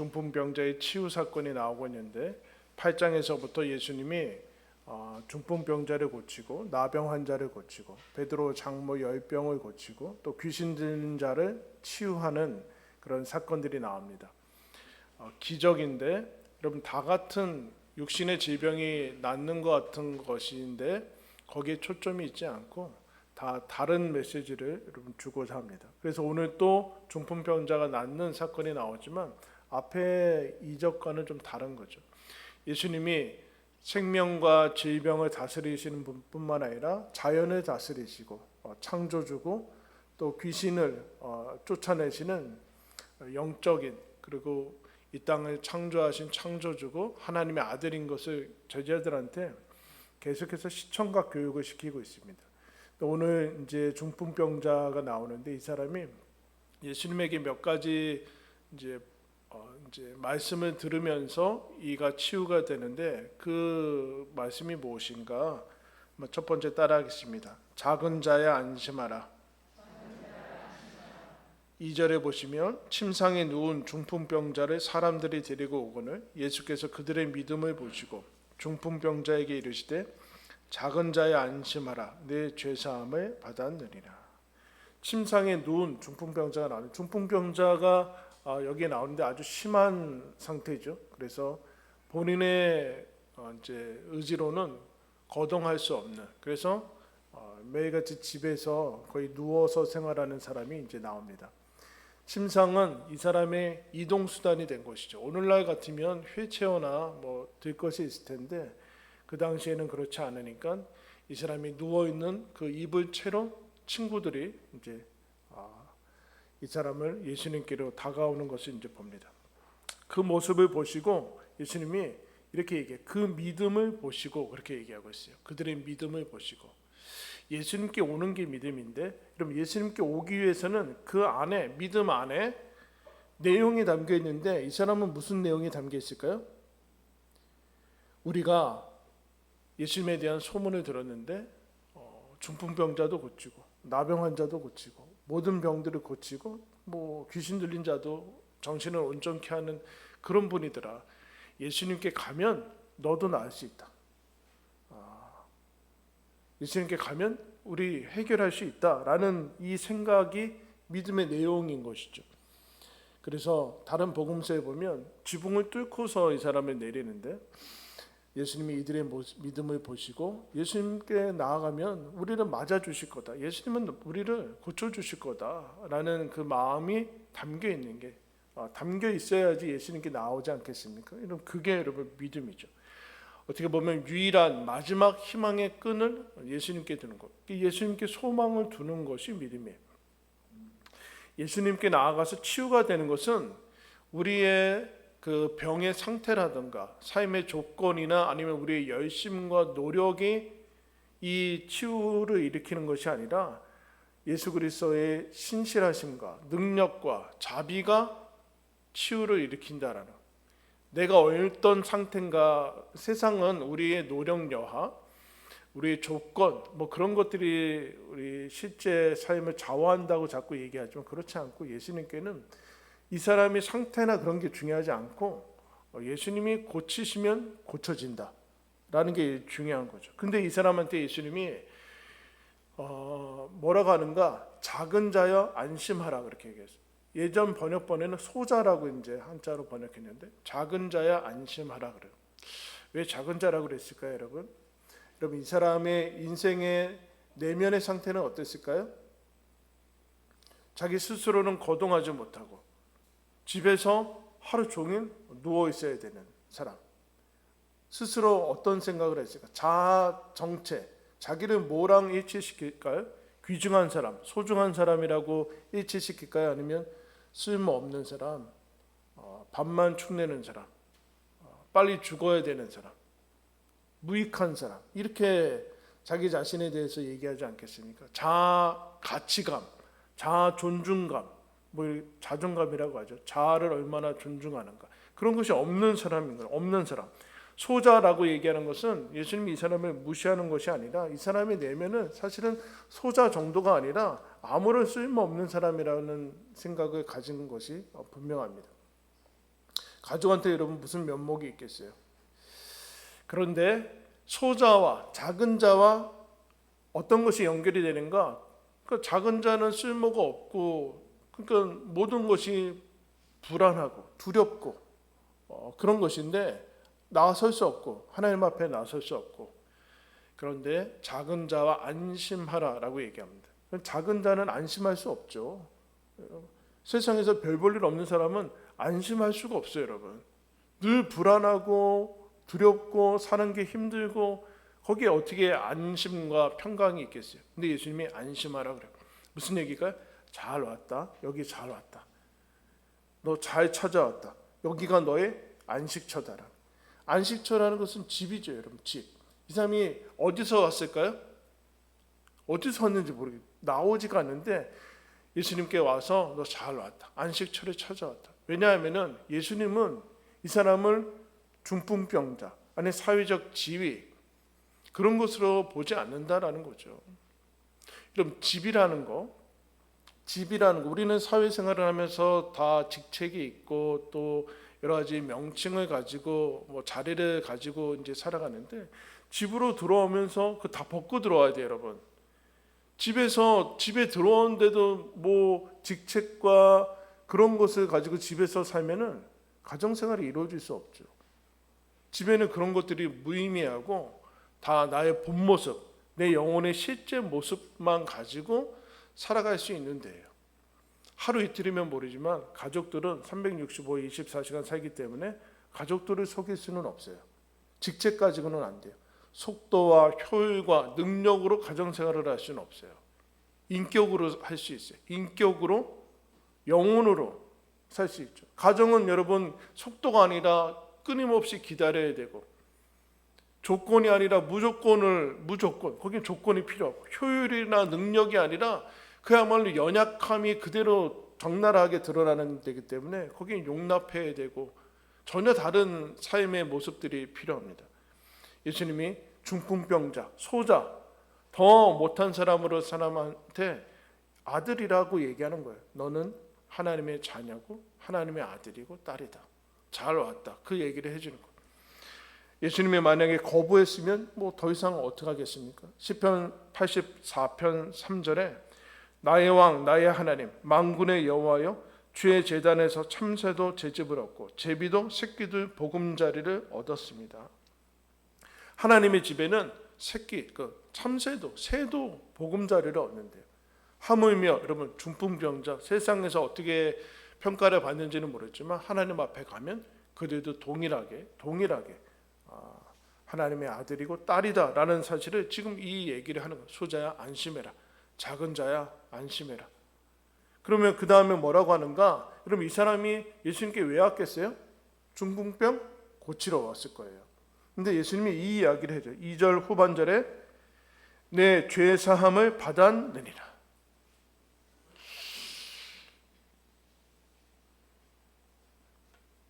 중풍병자의 치유 사건이 나오고 있는데 8장에서부터 예수님이 중풍병자를 고치고 나병 환자를 고치고 베드로 장모 열병을 고치고 또 귀신 들린 자를 치유하는 그런 사건들이 나옵니다. 기적인데 여러분 다 같은 육신의 질병이 낫는 것 같은 것인데 거기에 초점이 있지 않고 다 다른 메시지를 여러분 주고자 합니다. 그래서 오늘 또 중풍병자가 낫는 사건이 나오지만 앞에 이적과는 좀 다른 거죠. 예수님이 생명과 질병을 다스리시는 분뿐만 아니라 자연을 다스리시고 창조주고 또 귀신을 쫓아내시는 영적인 그리고 이 땅을 창조하신 창조주고 하나님의 아들인 것을 제자들한테 계속해서 시청각 교육을 시키고 있습니다. 오늘 이제 중풍병자가 나오는데 이 사람이 예수님에게 몇 가지 이제 말씀을 들으면서 이가 치유가 되는데 그 말씀이 무엇인가? 첫 번째 따라하겠습니다. 작은 자야 안심하라. 2절에 보시면 침상에 누운 중풍병자를 사람들이 데리고 오거늘 예수께서 그들의 믿음을 보시고 중풍병자에게 이르시되 작은 자야 안심하라. 내 죄사함을 받았느니라. 침상에 누운 중풍병자가 나오는 중풍병자가 여기에 나오는데 아주 심한 상태죠. 그래서 본인의 이제 의지로는 거동할 수 없는 그래서 매일같이 집에서 거의 누워서 생활하는 사람이 이제 나옵니다. 침상은 이 사람의 이동 수단이 된 것이죠. 오늘날 같으면 휠체어나 들 것이 있을 텐데 그 당시에는 그렇지 않으니까 이 사람이 누워 있는 그 이불 채로 친구들이 이제 이 사람을 예수님께로 다가오는 것을 이제 봅니다. 그 모습을 보시고 예수님이 이렇게 얘기해요. 그 믿음을 보시고 그렇게 얘기하고 있어요. 그들의 믿음을 보시고 예수님께 오는 게 믿음인데 그럼 예수님께 오기 위해서는 그 안에 믿음 안에 내용이 담겨 있는데 이 사람은 무슨 내용이 담겨 있을까요? 우리가 예수님에 대한 소문을 들었는데 중풍병자도 고치고 나병 환자도 고치고 모든 병들을 고치고 귀신 들린 자도 정신을 온전케 하는 그런 분이더라. 예수님께 가면 너도 나을 수 있다. 예수님께 가면 우리 해결할 수 있다라는 이 생각이 믿음의 내용인 것이죠. 그래서 다른 복음서에 보면 지붕을 뚫고서 이 사람을 내리는데 예수님이 이들의 믿음을 보시고 예수님께 나아가면 우리를 맞아주실 거다. 예수님은 우리를 고쳐주실 거다라는 그 마음이 담겨 있는 게 담겨 있어야지 예수님께 나오지 않겠습니까? 이런 그게 여러분 믿음이죠. 어떻게 보면 유일한 마지막 희망의 끈을 예수님께 두는 것, 예수님께 소망을 두는 것이 믿음이에요. 예수님께 나아가서 치유가 되는 것은 우리의 그 병의 상태라든가 삶의 조건이나 아니면 우리의 열심과 노력이 이 치유를 일으키는 것이 아니라 예수 그리스도의 신실하심과 능력과 자비가 치유를 일으킨다라는. 내가 어떤 상태인가 세상은 우리의 노력 여하, 우리의 조건 그런 것들이 우리 실제 삶을 좌우한다고 자꾸 얘기하지만 그렇지 않고 예수님께는 이 사람의 상태나 그런 게 중요하지 않고 예수님이 고치시면 고쳐진다라는 게 중요한 거죠. 근데 이 사람한테 예수님이 뭐라고 하는가? 작은 자여 안심하라 그렇게 얘기했어요. 예전 번역본에는 소자라고 이제 한자로 번역했는데 작은 자야 안심하라 그래요. 왜 작은 자라고 그랬을까요, 여러분? 여러분 이 사람의 인생의 내면의 상태는 어땠을까요? 자기 스스로는 거동하지 못하고 집에서 하루 종일 누워 있어야 되는 사람. 스스로 어떤 생각을 했을까? 자아 정체, 자기를 뭐랑 일치시킬까요? 귀중한 사람, 소중한 사람이라고 일치시킬까요? 아니면 쓸모없는 사람, 밥만 축내는 사람, 빨리 죽어야 되는 사람, 무익한 사람, 이렇게 자기 자신에 대해서 얘기하지 않겠습니까? 자아 가치감, 자아 존중감, 자존감이라고 하죠. 자아를 얼마나 존중하는가. 그런 것이 없는 사람인 거예요. 없는 사람. 소자라고 얘기하는 것은 예수님이 이 사람을 무시하는 것이 아니라 이 사람의 내면은 사실은 소자 정도가 아니라 아무런 쓸모없는 사람이라는 생각을 가진 것이 분명합니다. 가족한테 여러분 무슨 면목이 있겠어요? 그런데 소자와 작은 자와 어떤 것이 연결이 되는가? 그 작은 자는 쓸모가 없고, 그러니까 모든 것이 불안하고 두렵고 그런 것인데 나설 수 없고, 하나님 앞에 나설 수 없고. 그런데 작은 자와 안심하라라고 얘기합니다. 작은 자는 안심할 수 없죠. 세상에서 별 볼 일 없는 사람은 안심할 수가 없어요, 여러분. 늘 불안하고 두렵고 사는 게 힘들고, 거기에 어떻게 안심과 평강이 있겠어요? 근데 예수님이 안심하라 그래요. 무슨 얘기가? 잘 왔다. 여기 잘 왔다. 너 잘 찾아왔다. 여기가 너의 안식처다라. 안식처라는 것은 집이죠, 여러분. 집. 이 사람이 어디서 왔을까요? 어디서 왔는지 모르겠어요. 나오지가 않는데 예수님께 와서 너 잘 왔다. 안식처를 찾아왔다. 왜냐하면 예수님은 이 사람을 중풍병자, 아니 사회적 지위, 그런 것으로 보지 않는다라는 거죠. 그럼 집이라는 거, 우리는 사회생활을 하면서 다 직책이 있고 또 여러 가지 명칭을 가지고 뭐 자리를 가지고 이제 살아가는데, 집으로 들어오면서 그 다 벗고 들어와야 돼요, 여러분. 집에 들어오는데도 뭐 직책과 그런 것을 가지고 집에서 살면은 가정생활이 이루어질 수 없죠. 집에는 그런 것들이 무의미하고 다 나의 본 모습, 내 영혼의 실제 모습만 가지고 살아갈 수 있는 데예요. 하루 이틀이면 모르지만 가족들은 365, 24시간 살기 때문에 가족들을 속일 수는 없어요. 직책 가지고는 안 돼요. 속도와 효율과 능력으로 가정생활을 할 수는 없어요. 인격으로 할 수 있어요. 인격으로, 영혼으로 살 수 있죠. 가정은 여러분 속도가 아니라 끊임없이 기다려야 되고, 조건이 아니라 무조건, 거기에 조건이 필요하고, 효율이나 능력이 아니라 그야말로 연약함이 그대로 적나라하게 드러나는 데기 때문에 거기에 용납해야 되고, 전혀 다른 삶의 모습들이 필요합니다. 예수님이 중풍병자, 소자, 더 못한 사람한테 아들이라고 얘기하는 거예요. 너는 하나님의 자녀고 하나님의 아들이고 딸이다. 잘 왔다. 그 얘기를 해주는 거예요. 예수님이 만약에 거부했으면 뭐 더 이상 어떻게 하겠습니까? 시편 84편 3절에 나의 왕 나의 하나님 만군의 여호와여 주의 제단에서 참새도 제집을 얻고 제비도 새끼들 보금자리를 얻었습니다. 하나님의 집에는 새끼, 참새도, 새도 보금자리를 얻는데요. 하물며 여러분 중풍병자, 세상에서 어떻게 평가를 받는지는 모르지만 하나님 앞에 가면 그들도 동일하게 하나님의 아들이고 딸이다라는 사실을 지금 이 얘기를 하는 거예요. 소자야 안심해라. 작은 자야 안심해라. 그러면 그 다음에 뭐라고 하는가? 그럼 이 사람이 예수님께 왜 왔겠어요? 중풍병 고치러 왔을 거예요. 근데 예수님이 이 이야기를 해줘요. 2절 후반절에 내 죄사함을 받았느니라.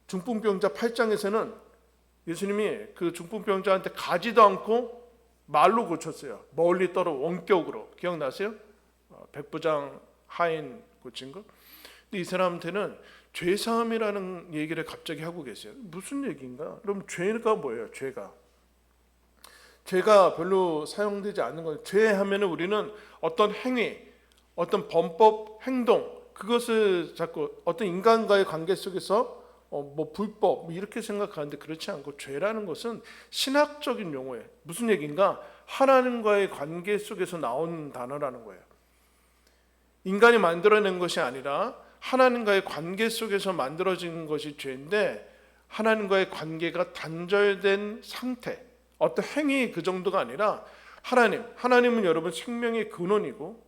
중풍병자 8장에서는 예수님이 그 중풍병자한테 가지도 않고 말로 고쳤어요. 멀리 떨어 원격으로. 기억나세요? 백부장 하인 고친 거. 근데 이 사람한테는 죄사함이라는 얘기를 갑자기 하고 계세요. 무슨 얘기인가? 그럼 죄가 뭐예요? 죄가 별로 사용되지 않는 거예요. 죄하면은 우리는 어떤 행위, 어떤 범법 행동, 그것을 자꾸 어떤 인간과의 관계 속에서 뭐 불법 이렇게 생각하는데, 그렇지 않고 죄라는 것은 신학적인 용어예요. 무슨 얘기인가? 하나님과의 관계 속에서 나온 단어라는 거예요. 인간이 만들어낸 것이 아니라 하나님과의 관계 속에서 만들어진 것이 죄인데, 하나님과의 관계가 단절된 상태, 어떤 행위 그 정도가 아니라 하나님은 여러분 생명의 근원이고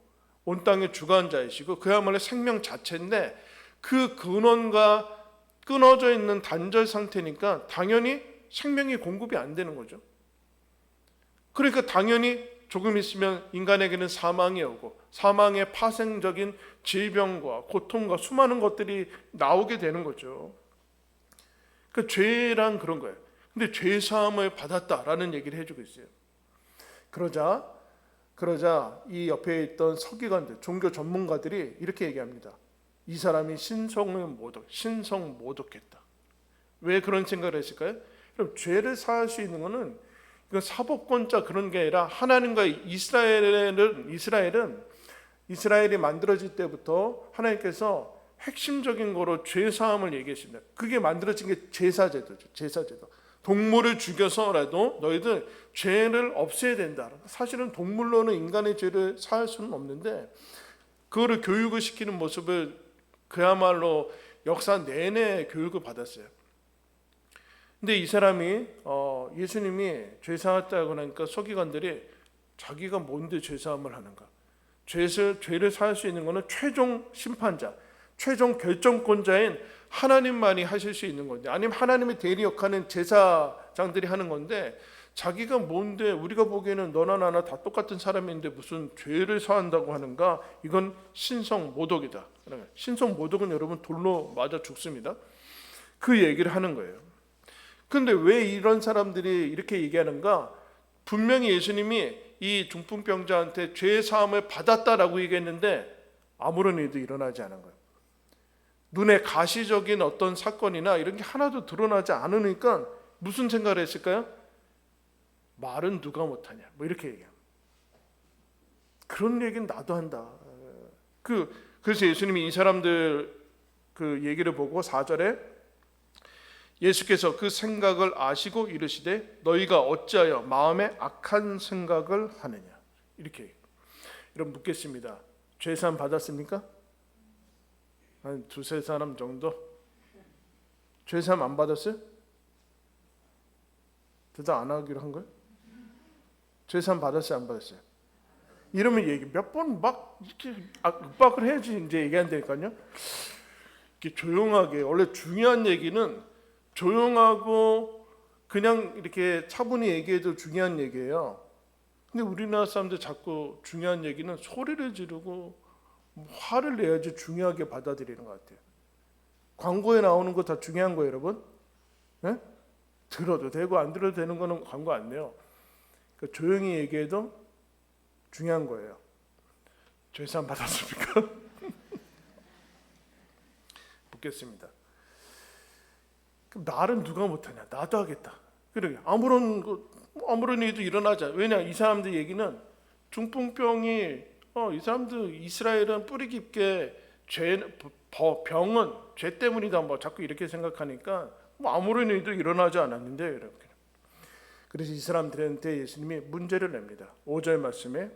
온 땅의 주관자이시고 그야말로 생명 자체인데, 그 근원과 끊어져 있는 단절 상태니까 당연히 생명이 공급이 안 되는 거죠. 그러니까 당연히 조금 있으면 인간에게는 사망이 오고, 사망의 파생적인 질병과 고통과 수많은 것들이 나오게 되는 거죠. 그 죄란 그런 거예요. 근데 죄 사함을 받았다라는 얘기를 해주고 있어요. 그러자 이 옆에 있던 서기관들, 종교 전문가들이 이렇게 얘기합니다. 이 사람이 신성 모독했다. 왜 그런 생각을 했을까요? 그럼 죄를 사할 수 있는 것은 이건 사법권자 그런 게 아니라 하나님과 이스라엘이 만들어질 때부터 하나님께서 핵심적인 거로 죄 사함을 얘기했습니다. 그게 만들어진 게 제사제도죠. 제사제도. 동물을 죽여서라도 너희들 죄를 없애야 된다. 사실은 동물로는 인간의 죄를 사할 수는 없는데 그거를 교육을 시키는 모습을 그야말로 역사 내내 교육을 받았어요. 근데 이 사람이 예수님이 죄 사했다고 하니까 서기관들이 자기가 뭔데 죄 사함을 하는가? 죄를 사할 수 있는 것은 최종 심판자, 최종 결정권자인 하나님만이 하실 수 있는 건데, 아니면 하나님의 대리 역할은 제사장들이 하는 건데, 자기가 뭔데 우리가 보기에는 너나 나나 다 똑같은 사람인데 무슨 죄를 사한다고 하는가? 이건 신성모독이다. 신성모독은 여러분 돌로 맞아 죽습니다. 그 얘기를 하는 거예요. 근데 왜 이런 사람들이 이렇게 얘기하는가? 분명히 예수님이 이 중풍병자한테 죄 사함을 받았다라고 얘기했는데 아무런 일도 일어나지 않은 거예요. 눈에 가시적인 어떤 사건이나 이런 게 하나도 드러나지 않으니까 무슨 생각을 했을까요? 말은 누가 못하냐, 뭐 이렇게 얘기합니다. 그런 얘기는 나도 한다. 그래서 예수님이 이 사람들 그 얘기를 보고 4절에 예수께서 그 생각을 아시고 이르시되 너희가 어찌하여 마음에 악한 생각을 하느냐, 이렇게. 여러분 묻겠습니다. 죄사함 받았습니까? 한 두세 사람 정도? 죄사함 안 받았어요? 대답 안 하기로 한 거예요? 죄사함 받았어요, 안 받았어요? 이러면 얘기 몇 번 막 이렇게 윽박을 해야지 이제 얘기한다니까요. 이렇게 조용하게. 원래 중요한 얘기는 조용하고 그냥 이렇게 차분히 얘기해도 중요한 얘기예요. 근데 우리나라 사람들 자꾸 중요한 얘기는 소리를 지르고 화를 내야지 중요하게 받아들이는 것 같아요. 광고에 나오는 거 다 중요한 거예요, 여러분. 네? 들어도 되고 안 들어도 되는 거는 광고 안 내요. 그러니까 조용히 얘기해도 중요한 거예요. 죄사함 받았습니까? 묻겠습니다. 그럼 나는 누가 못하냐? 나도 하겠다. 그러게 아무런 일도 일어나지 않아. 왜냐? 이 사람들 얘기는 중풍병이 이 사람들 이스라엘은 뿌리 깊게 병은 죄 때문이다. 뭐 자꾸 이렇게 생각하니까 뭐 아무런 일도 일어나지 않았는데 이렇게. 그래서 이 사람들한테 예수님이 문제를 냅니다. 5절 말씀에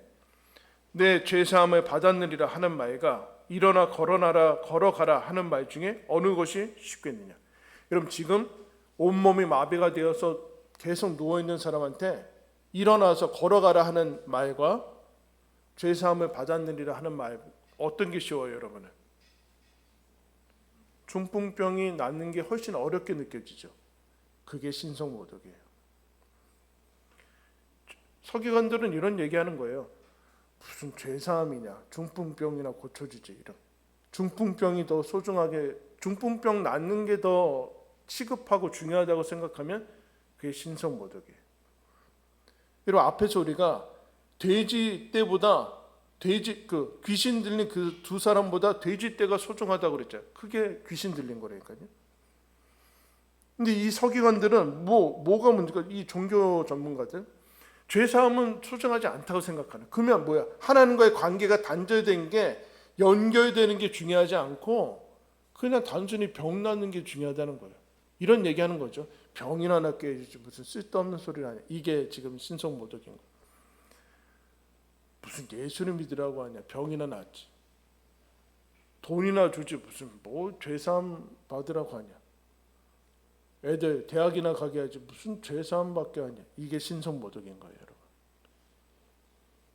내 죄사함을 받았느니라 하는 말과 일어나 걸어가라 하는 말 중에 어느 것이 쉽겠느냐? 여러분 지금 온몸이 마비가 되어서 계속 누워있는 사람한테 일어나서 걸어가라 하는 말과 죄사함을 받았느니라 하는 말, 어떤 게 쉬워요, 여러분은? 중풍병이 낫는 게 훨씬 어렵게 느껴지죠. 그게 신성모독이에요. 서기관들은 이런 얘기하는 거예요. 무슨 죄사함이냐, 중풍병이나 고쳐주지. 이런 중풍병이 더 소중하게, 중풍병 낫는 게 더 시급하고 중요하다고 생각하면 그게 신성모독이에요. 여러분 앞에서 우리가 돼지 떼보다 귀신 들린 그 두 사람보다 돼지 떼가 소중하다고 그랬죠. 그게 귀신 들린 거라니까요. 근데 이 서기관들은 뭐가 문제가? 이 종교 전문가들 죄사함은 소중하지 않다고 생각하는. 그러면 뭐야? 하나님과의 관계가 단절된 게, 연결되는 게 중요하지 않고 그냥 단순히 병 낫는 게 중요하다는 거예요. 이런 얘기하는 거죠. 병이나 낫게 해주지 무슨 쓸데없는 소리를 하냐. 이게 지금 신성모독인 거예요. 무슨 예수를 믿으라고 하냐. 병이나 낫지. 돈이나 주지 무슨 죄사함 받으라고 하냐. 애들 대학이나 가게 하지 무슨 죄사함 받게 하냐. 이게 신성모독인 거예요, 여러분.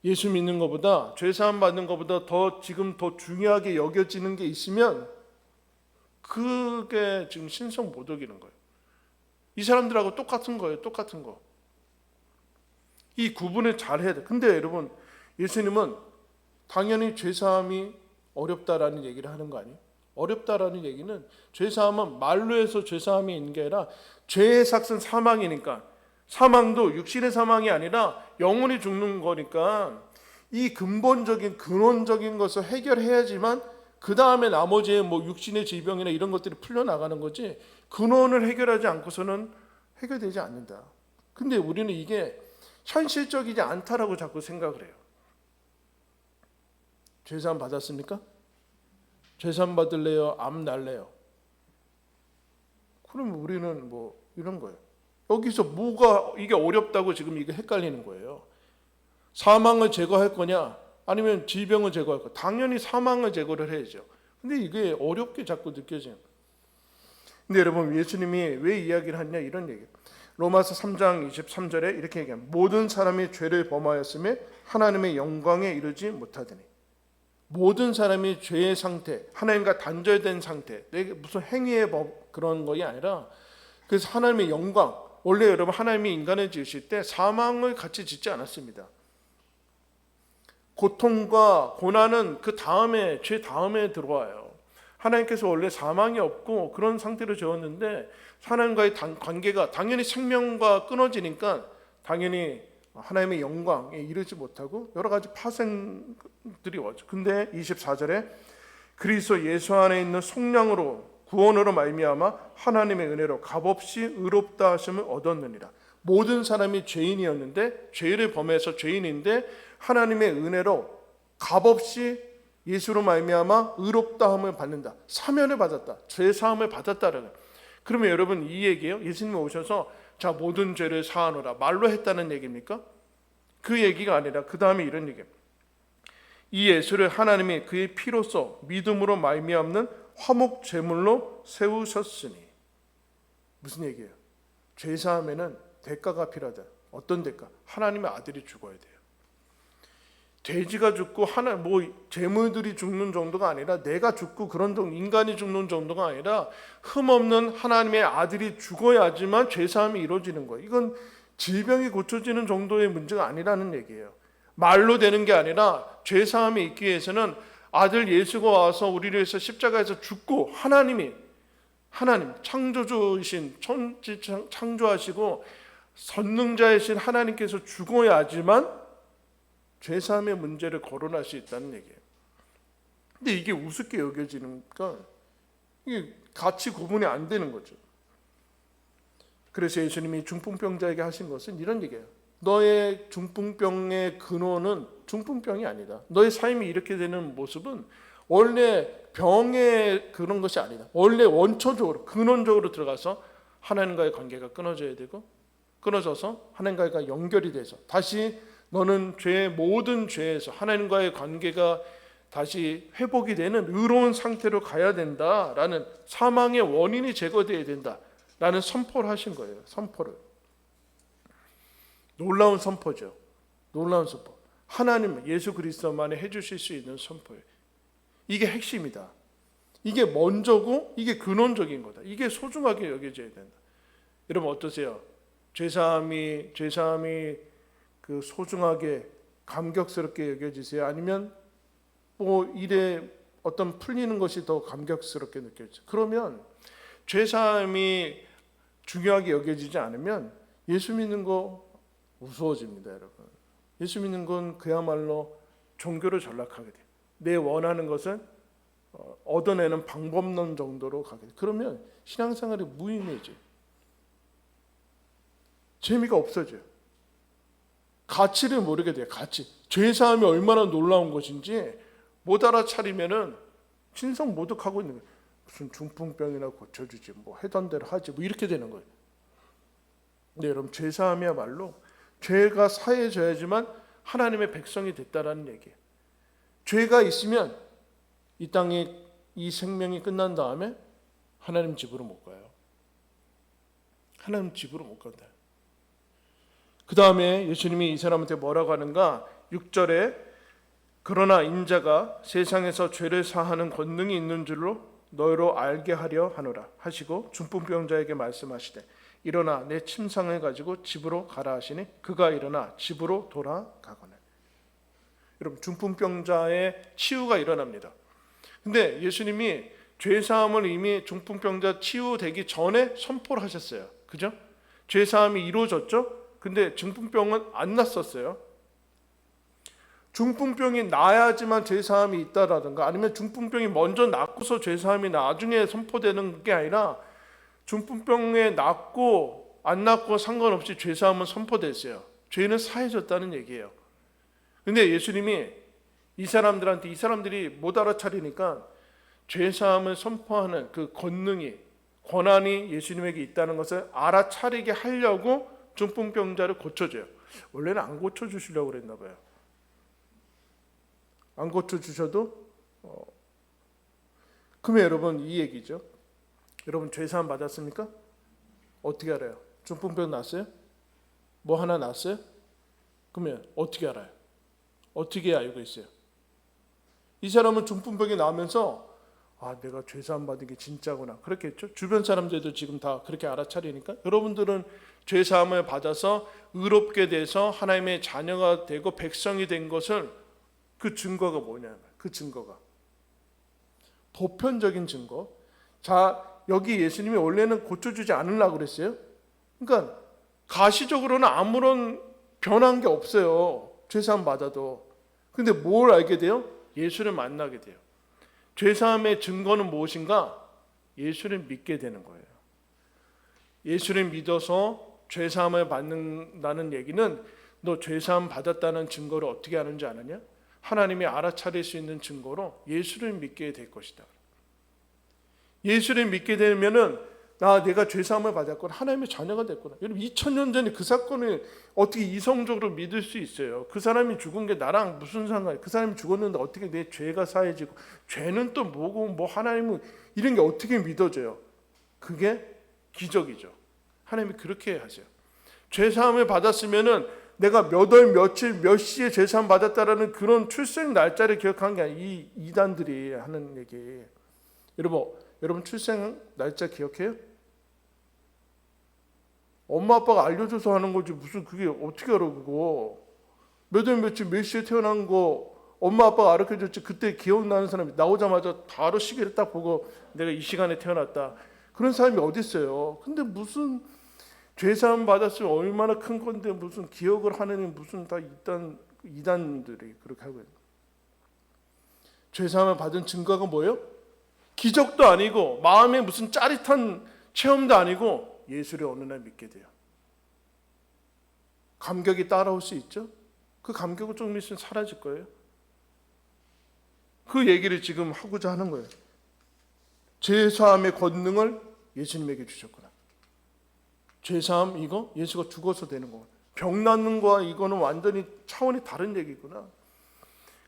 예수 믿는 것보다, 죄사함 받는 것보다 지금 더 중요하게 여겨지는 게 있으면 그게 지금 신성모독이는 거예요. 이 사람들하고 똑같은 거예요. 똑같은 거. 이 구분을 잘 해야 돼. 근데 여러분 예수님은 당연히 죄사함이 어렵다라는 얘기를 하는 거 아니에요? 어렵다라는 얘기는 죄사함은 말로 해서 죄사함이 있는 게 아니라 죄의 삭은 사망이니까, 사망도 육신의 사망이 아니라 영혼이 죽는 거니까 이 근본적인 근원적인 것을 해결해야지만 그 다음에 나머지의 뭐 육신의 질병이나 이런 것들이 풀려나가는 거지, 근원을 해결하지 않고서는 해결되지 않는다. 근데 우리는 이게 현실적이지 않다라고 자꾸 생각을 해요. 죄사함 받았습니까? 죄사함 받을래요? 암 날래요? 그러면 우리는 뭐 이런 거예요. 여기서 뭐가 이게 어렵다고 지금 이게 헷갈리는 거예요. 사망을 제거할 거냐 아니면 질병을 제거할 거냐. 당연히 사망을 제거를 해야죠. 근데 이게 어렵게 자꾸 느껴져요. 근데 여러분, 예수님이 왜 이야기를 하냐 이런 얘기예요. 로마서 3장 23절에 이렇게 얘기합니다. 모든 사람이 죄를 범하였으며 하나님의 영광에 이르지 못하더니. 모든 사람이 죄의 상태, 하나님과 단절된 상태, 내게 무슨 행위의 그런 것이 아니라, 그래서 하나님의 영광, 원래 여러분 하나님이 인간을 지으실 때 사망을 같이 짓지 않았습니다. 고통과 고난은 그 다음에, 죄 다음에 들어와요. 하나님께서 원래 사망이 없고 그런 상태로 지었는데 하나님과의 관계가 당연히 생명과 끊어지니까 당연히 하나님의 영광에 이르지 못하고 여러 가지 파생들이 오죠. 근데 24절에 그리스도 예수 안에 있는 속량으로 구원으로 말미암아 하나님의 은혜로 값없이 의롭다 하심을 얻었느니라. 모든 사람이 죄인이었는데, 죄를 범해서 죄인인데 하나님의 은혜로 값없이 예수로 말미암아 의롭다함을 받는다. 사면을 받았다. 죄 사함을 받았다라는. 그러면 여러분 이 얘기예요. 예수님이 오셔서 자 모든 죄를 사하노라 말로 했다는 얘기입니까? 그 얘기가 아니라 그 다음에 이런 얘기입니다. 이 예수를 하나님이 그의 피로써 믿음으로 말미암는 화목 제물로 세우셨으니. 무슨 얘기예요? 죄 사함에는 대가가 필요하다. 어떤 대가? 하나님의 아들이 죽어야 돼요. 돼지가 죽고 재물들이 죽는 정도가 아니라, 내가 죽고 그런 정도, 인간이 죽는 정도가 아니라 흠없는 하나님의 아들이 죽어야지만 죄사함이 이루어지는 거예요. 이건 질병이 고쳐지는 정도의 문제가 아니라는 얘기예요. 말로 되는 게 아니라 죄사함이 있기 위해서는 아들 예수가 와서 우리를 위해서 십자가에서 죽고, 하나님 창조주이신, 창조하시고 선능자이신 하나님께서 죽어야지만 죄사함의 문제를 거론할 수 있다는 얘기예요. 근데 이게 우습게 여겨지니까 이게 같이 구분이 안 되는 거죠. 그래서 예수님이 중풍병자에게 하신 것은 이런 얘기예요. 너의 중풍병의 근원은 중풍병이 아니다. 너의 삶이 이렇게 되는 모습은 원래 병의 그런 것이 아니다. 원래 원초적으로, 근원적으로 들어가서 하나님과의 관계가 끊어져야 되고, 끊어져서 하나님과 연결이 돼서 다시 너는 모든 죄에서 하나님과의 관계가 다시 회복이 되는 의로운 상태로 가야 된다라는, 사망의 원인이 제거되어야 된다라는 선포를 하신 거예요. 선포를. 놀라운 선포죠. 놀라운 선포. 하나님 예수 그리스도만이 해주실 수 있는 선포예요. 이게 핵심이다. 이게 먼저고 이게 근원적인 거다. 이게 소중하게 여겨져야 된다. 여러분 어떠세요? 죄사함이 그 소중하게 감격스럽게 여겨지세요? 아니면 일에 어떤 풀리는 것이 더 감격스럽게 느껴져요? 그러면 죄사함이 중요하게 여겨지지 않으면 예수 믿는 거 우스워집니다, 여러분. 예수 믿는 건 그야말로 종교로 전락하게 돼요. 내 원하는 것을 얻어내는 방법론 정도로 가게 돼요. 그러면 신앙생활이 무의미해져요. 재미가 없어져요. 가치를 모르게 돼요. 가치. 죄사함이 얼마나 놀라운 것인지 못 알아차리면은 신성모독하고 있는 거예요. 무슨 중풍병이나 고쳐주지, 해던 대로 하지, 이렇게 되는 거예요. 근데 여러분 죄사함이야말로 죄가 사해져야지만 하나님의 백성이 됐다라는 얘기예요. 죄가 있으면 이 땅에 이 생명이 끝난 다음에 하나님 집으로 못 가요. 하나님 집으로 못 간다. 그 다음에 예수님이 이 사람한테 뭐라고 하는가? 6절에 그러나 인자가 세상에서 죄를 사하는 권능이 있는 줄로 너희로 알게 하려 하노라 하시고 중풍병자에게 말씀하시되 일어나 내 침상을 가지고 집으로 가라 하시니 그가 일어나 집으로 돌아가거늘. 여러분 중풍병자의 치유가 일어납니다. 근데 예수님이 죄사함을 이미 중풍병자 치유되기 전에 선포를 하셨어요. 그죠? 죄사함이 이루어졌죠? 근데 중풍병은 안 났었어요. 중풍병이 나야지만 죄사함이 있다라든가 아니면 중풍병이 먼저 낫고서 죄사함이 나중에 선포되는 게 아니라 중풍병에 낫고 안 낫고 상관없이 죄사함은 선포됐어요. 죄는 사해졌다는 얘기예요. 근데 예수님이 이 사람들이 못 알아차리니까 죄사함을 선포하는 그 권한이 예수님에게 있다는 것을 알아차리게 하려고 중풍병자를 고쳐줘요. 원래는 안 고쳐주시려고 그랬나 봐요. 안 고쳐주셔도 그러면 여러분 이 얘기죠. 여러분 죄사함 받았습니까? 어떻게 알아요? 중풍병 났어요? 뭐 하나 났어요? 그러면 어떻게 알아요? 어떻게 알고 있어요? 이 사람은 중풍병이 나면서 내가 죄사함 받은 게 진짜구나 그렇게 했죠. 주변 사람들도 지금 다 그렇게 알아차리니까 여러분들은 죄사함을 받아서 의롭게 돼서 하나님의 자녀가 되고 백성이 된 것을 그 증거가 뭐냐면 그 증거가 보편적인 증거. 자, 여기 예수님이 원래는 고쳐주지 않으려고 그랬어요. 그러니까 가시적으로는 아무런 변한 게 없어요. 죄사함 받아도. 근데 뭘 알게 돼요? 예수를 만나게 돼요. 죄사함의 증거는 무엇인가? 예수를 믿게 되는 거예요. 예수를 믿어서 죄사함을 받는다는 얘기는 너 죄사함 받았다는 증거를 어떻게 아는지 아느냐? 하나님이 알아차릴 수 있는 증거로 예수를 믿게 될 것이다. 예수를 믿게 되면은 내가 죄사함을 받았구나. 하나님의 자녀가 됐구나. 여러분 2000년 전에 그 사건을 어떻게 이성적으로 믿을 수 있어요? 그 사람이 죽은 게 나랑 무슨 상관이야? 그 사람이 죽었는데 어떻게 내 죄가 사해지고 죄는 또 뭐고 뭐 하나님은 이런 게 어떻게 믿어져요? 그게 기적이죠. 하나님이 그렇게 하세요. 죄사함을 받았으면은 내가 몇 월 며칠 몇 시에 죄사함 받았다라는 그런 출생 날짜를 기억한 게 아니라 이 이단들이 하는 얘기. 여러분 출생 날짜 기억해요? 엄마 아빠가 알려줘서 하는 거지 무슨 그게 어떻게 알아 그거. 몇 월 며칠 몇 시에 태어난 거 엄마 아빠가 알려줬지. 그때 기억나는 사람이 나오자마자 바로 시계를 딱 보고 내가 이 시간에 태어났다. 그런 사람이 어디 있어요. 근데 무슨 죄사함 받았으면 얼마나 큰 건데 무슨 기억을 하느니 무슨 다 이단들이 그렇게 하고 있는. 죄사함을 받은 증거가 뭐예요? 기적도 아니고 마음에 무슨 짜릿한 체험도 아니고 예수를 어느 날 믿게 돼요. 감격이 따라올 수 있죠? 그 감격은 좀 있으면 사라질 거예요. 그 얘기를 지금 하고자 하는 거예요. 죄사함의 권능을 예수님에게 주셨구나. 죄사함 이거 예수가 죽어서 되는 거구나. 병 낫는 거와 이거는 완전히 차원이 다른 얘기구나.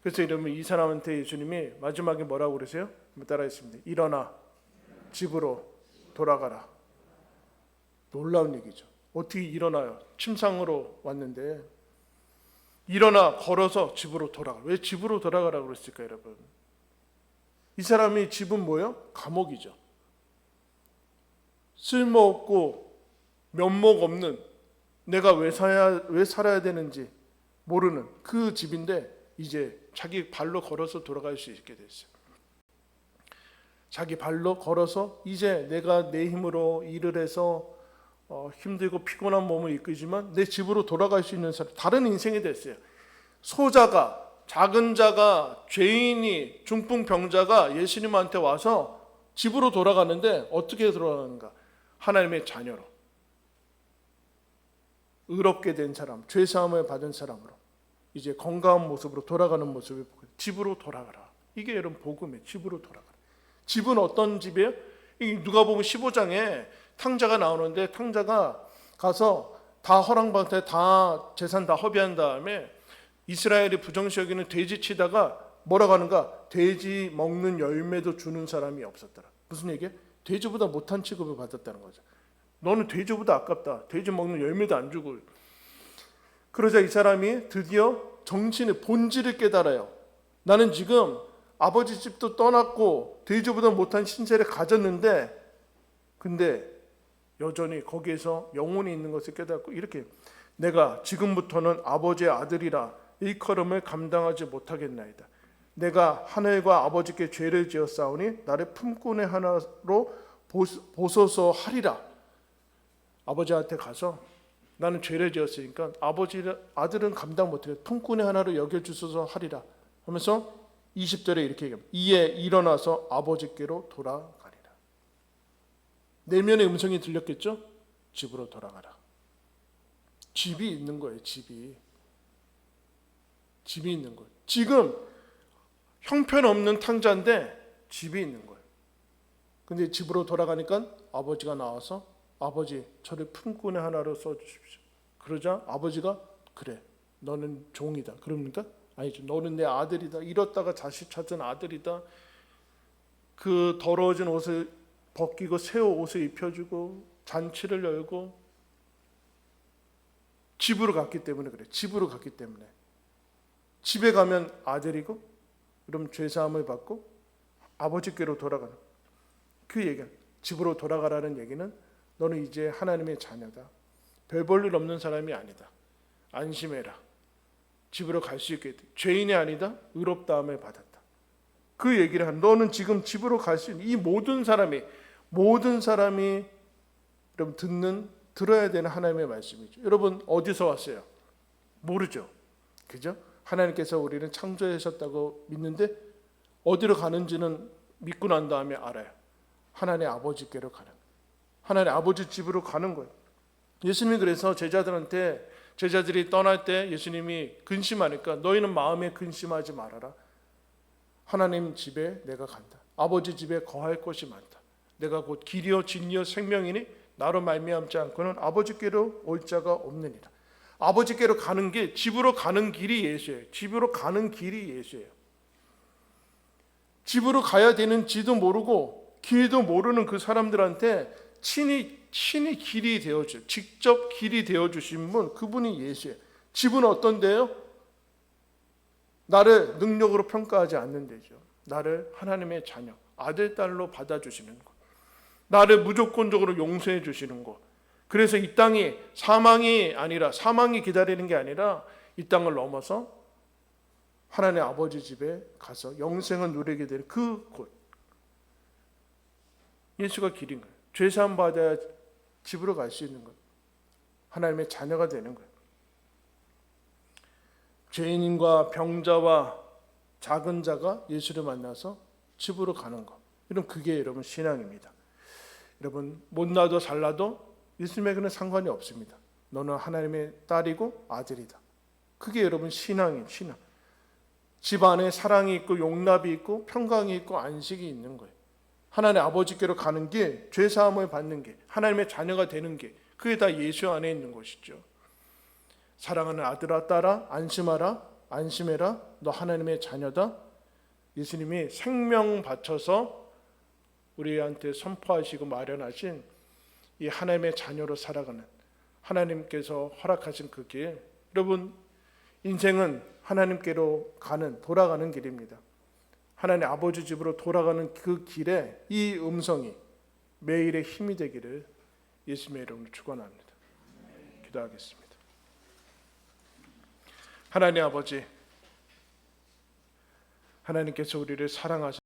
그래서 이러면 이 사람한테 예수님이 마지막에 뭐라고 그러세요? 따라했습니다. 일어나 집으로 돌아가라. 놀라운 얘기죠. 어떻게 일어나요? 침상으로 왔는데 일어나 걸어서 집으로 돌아가. 왜 집으로 돌아가라고 그랬을까요, 여러분? 이 사람이 집은 뭐예요? 감옥이죠. 쓸모없고 면목 없는 내가 왜 살아야 되는지 모르는 그 집인데 이제 자기 발로 걸어서 돌아갈 수 있게 됐어요. 자기 발로 걸어서 이제 내가 내 힘으로 일을 해서 힘들고 피곤한 몸을 이끌지만 내 집으로 돌아갈 수 있는 사람, 다른 인생이 됐어요. 소자가, 작은 자가, 죄인이, 중풍병자가 예수님한테 와서 집으로 돌아가는데 어떻게 돌아가는가? 하나님의 자녀로, 의롭게 된 사람, 죄사함을 받은 사람으로 이제 건강한 모습으로 돌아가는 모습을 보고 집으로 돌아가라. 이게 여러분 복음이에요. 집으로 돌아가라. 집은 어떤 집이에요? 누가복음 15장에 탕자가 나오는데 탕자가 가서 다 허랑방태 다 재산 다 허비한 다음에 이스라엘이 부정시 여기는 돼지 치다가 뭐라고 하는가? 돼지 먹는 열매도 주는 사람이 없었더라. 무슨 얘기야? 돼지보다 못한 취급을 받았다는 거죠. 너는 돼지보다 아깝다. 돼지 먹는 열매도 안 주고. 그러자 이 사람이 드디어 정신의 본질을 깨달아요. 나는 지금 아버지 집도 떠났고 돼지보다 못한 신세를 가졌는데 근데 여전히 거기에서 영혼이 있는 것을 깨닫고 이렇게 내가 지금부터는 아버지의 아들이라 일컬음을 감당하지 못하겠나이다. 내가 하늘과 아버지께 죄를 지었사오니 나를 품꾼의 하나로 보소서 하리라. 아버지한테 가서 나는 죄를 지었으니까 아들은 감당 못해. 통꾼의 하나로 여겨주소서 하리라 하면서 20절에 이렇게 얘기합니다. 이에 일어나서 아버지께로 돌아가리라. 내면의 음성이 들렸겠죠? 집으로 돌아가라. 집이 있는 거예요. 집이 있는 거예요. 지금 형편없는 탕자인데 집이 있는 거예요. 근데 집으로 돌아가니까 아버지가 나와서 아버지 저를 품꾼의 하나로 써주십시오. 그러자 아버지가 그래 너는 종이다. 그럽니까? 아니죠. 너는 내 아들이다. 잃었다가 다시 찾은 아들이다. 그 더러워진 옷을 벗기고 새 옷을 입혀주고 잔치를 열고 집으로 갔기 때문에 그래. 집으로 갔기 때문에. 집에 가면 아들이고 그럼 죄사함을 받고 아버지께로 돌아가는 그 얘기는 집으로 돌아가라는 얘기는 너는 이제 하나님의 자녀다. 별 볼 일 없는 사람이 아니다. 안심해라. 집으로 갈 수 있게 돼. 죄인이 아니다. 의롭다함을 받았다. 그 얘기를 한 너는 지금 집으로 갈 수 있는 이 모든 사람이 여러분 들어야 되는 하나님의 말씀이죠. 여러분 어디서 왔어요? 모르죠. 그죠? 하나님께서 우리는 창조하셨다고 믿는데 어디로 가는지는 믿고 난 다음에 알아요. 하나님 아버지께로 가는 거예요. 하나님 아버지 집으로 가는 거예요. 예수님이 그래서 제자들이 떠날 때 예수님이 근심하니까 너희는 마음에 근심하지 말아라. 하나님 집에 내가 간다. 아버지 집에 거할 곳이 많다. 내가 곧 길이요 진리요 생명이니 나로 말미암지 않고는 아버지께로 올 자가 없느니라. 아버지께로 가는 게 집으로 가는 길이 예수예요. 집으로 가는 길이 예수예요. 집으로 가야 되는지도 모르고 길도 모르는 그 사람들한테 친히 길이 되어줘. 직접 길이 되어주신 분 그분이 예수예요. 집은 어떤데요? 나를 능력으로 평가하지 않는 데죠. 나를 하나님의 자녀, 아들, 딸로 받아주시는 것. 나를 무조건적으로 용서해 주시는 것. 그래서 이 땅이 사망이 기다리는 게 아니라 이 땅을 넘어서 하나님 아버지 집에 가서 영생을 누리게 되는 그 곳. 예수가 길인 거예요. 죄사함 받아야 집으로 갈 수 있는 것. 하나님의 자녀가 되는 거예요. 죄인과 병자와 작은 자가 예수를 만나서 집으로 가는 것. 이런 그게 여러분 신앙입니다. 여러분 못나도 잘나도 예수님에게는 상관이 없습니다. 너는 하나님의 딸이고 아들이다. 그게 여러분 신앙이에요. 신앙. 집 안에 사랑이 있고 용납이 있고 평강이 있고 안식이 있는 거예요. 하나님 아버지께로 가는 게 죄사함을 받는 게 하나님의 자녀가 되는 게 그게 다 예수 안에 있는 것이죠. 사랑하는 아들아 딸아 안심해라 너 하나님의 자녀다. 예수님이 생명 바쳐서 우리한테 선포하시고 마련하신 이 하나님의 자녀로 살아가는 하나님께서 허락하신 그 길. 여러분 인생은 하나님께로 돌아가는 길입니다. 하나님 아버지 집으로 돌아가는 그 길에 이 음성이 매일의 힘이 되기를 예수님의 이름으로 축원합니다. 기도하겠습니다. 하나님 아버지, 하나님께서 우리를 사랑하셔서